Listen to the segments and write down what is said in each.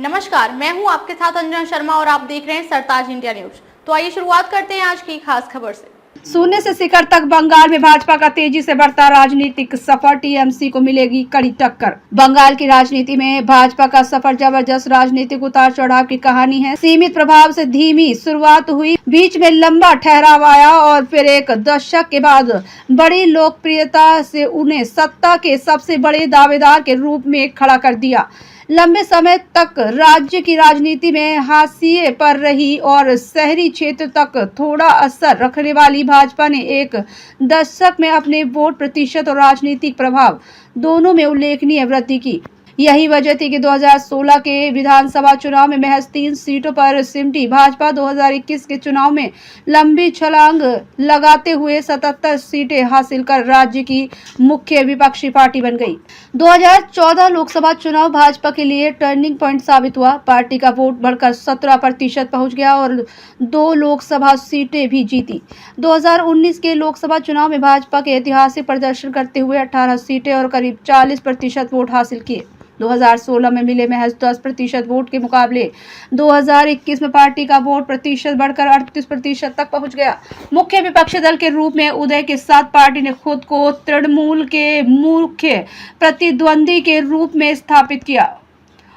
नमस्कार, मैं हूं आपके साथ अंजना शर्मा और आप देख रहे हैं सरताज इंडिया न्यूज। तो आइए शुरुआत करते हैं आज की खास खबर से। शून्य से शिखर तक बंगाल में भाजपा का तेजी से बढ़ता राजनीतिक सफर, टीएमसी को मिलेगी कड़ी टक्कर। बंगाल की राजनीति में भाजपा का सफर जबरदस्त राजनीतिक उतार चढ़ाव की कहानी है। सीमित प्रभाव से धीमी शुरुआत हुई, बीच में लंबा ठहराव आया और फिर एक दशक के बाद बड़ी लोकप्रियता से उन्हें सत्ता के सबसे बड़े दावेदार के रूप में खड़ा कर दिया। लंबे समय तक राज्य की राजनीति में हाशिए पर रही और शहरी क्षेत्र तक थोड़ा असर रखने वाली भाजपा ने एक दशक में अपने वोट प्रतिशत और राजनीतिक प्रभाव दोनों में उल्लेखनीय वृद्धि की। यही वजह थी कि 2016 के विधानसभा चुनाव में महज 3 सीटों पर सिमटी भाजपा 2021 के चुनाव में लंबी छलांग लगाते हुए 77 सीटें हासिल कर राज्य की मुख्य विपक्षी पार्टी बन गई। 2014 लोकसभा चुनाव भाजपा के लिए टर्निंग पॉइंट साबित हुआ। पार्टी का वोट बढ़कर 17% पहुंच गया और 2 लोकसभा सीटें भी जीती। 2019 के लोकसभा चुनाव में भाजपा के ऐतिहासिक प्रदर्शन करते हुए 18 सीटें और करीब 40% वोट हासिल किए। 2016 में मिले महज 10% वोट के मुकाबले 2021 में पार्टी का वोट प्रतिशत बढ़कर 38% तक पहुंच गया। मुख्य विपक्षी दल के रूप में उदय के साथ पार्टी ने खुद को तृणमूल के मुख्य प्रतिद्वंदी के रूप में स्थापित किया।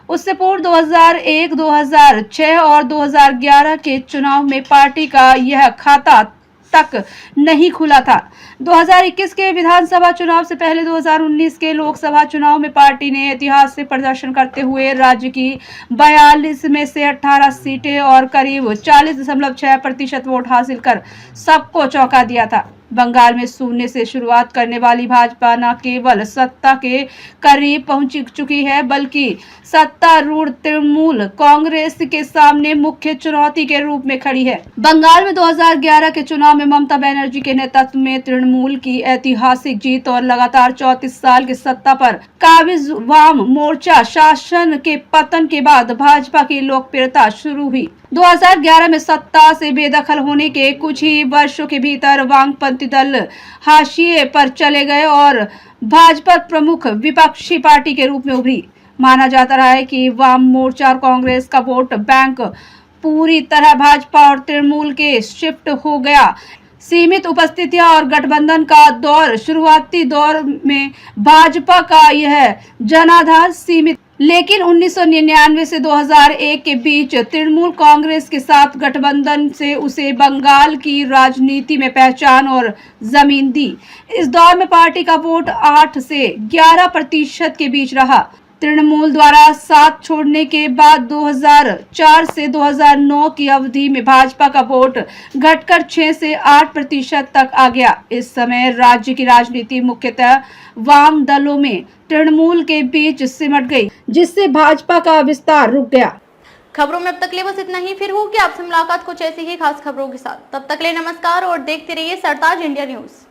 उससे पूर्व 2001, 2006 और 2011 के चुनाव में पार्टी का यह खाता तक नहीं खुला था। 2021 के विधानसभा चुनाव से पहले 2019 के लोकसभा चुनाव में पार्टी ने ऐतिहासिक प्रदर्शन करते हुए राज्य की 42 में से 18 सीटें और करीब 40.6% वोट हासिल कर सबको चौंका दिया था। बंगाल में शून्य से शुरुआत करने वाली भाजपा न केवल सत्ता के करीब पहुंच चुकी है, बल्कि सत्तारूढ़ तृणमूल कांग्रेस के सामने मुख्य चुनौती के रूप में खड़ी है। बंगाल में 2011 के चुनाव में ममता बनर्जी के नेतृत्व में तृणमूल की ऐतिहासिक जीत और लगातार 34 साल की सत्ता पर काबिज वाम मोर्चा शासन के पतन के बाद भाजपा की लोकप्रियता शुरू हुई। 2011 में सत्ता से बेदखल होने के कुछ ही वर्षों के भीतर वामपंथी दल हाशिए पर चले गए और भाजपा प्रमुख विपक्षी पार्टी के रूप में उभरी। माना जाता रहा है कि वाम मोर्चा और कांग्रेस का वोट बैंक पूरी तरह भाजपा और तृणमूल के शिफ्ट हो गया। सीमित उपस्थितियां और गठबंधन का दौर, शुरुआती दौर में भाजपा का यह जनाधार सीमित, लेकिन 1999 से 2001 के बीच तृणमूल कांग्रेस के साथ गठबंधन से उसे बंगाल की राजनीति में पहचान और जमीन दी। इस दौर में पार्टी का वोट 8 से 11% के बीच रहा। तृणमूल द्वारा साथ छोड़ने के बाद 2004 से 2009 की अवधि में भाजपा का वोट घटकर 6 से 8% तक आ गया। इस समय राज्य की राजनीति मुख्यतः वाम दलों में तृणमूल के बीच सिमट गई, जिससे भाजपा का विस्तार रुक गया। खबरों में अब तक ले बस इतना ही। फिर होगी आपसे मुलाकात कुछ ऐसी ही खास खबरों के साथ। तब तक ले नमस्कार और देखते रहिए सरताज इंडिया न्यूज।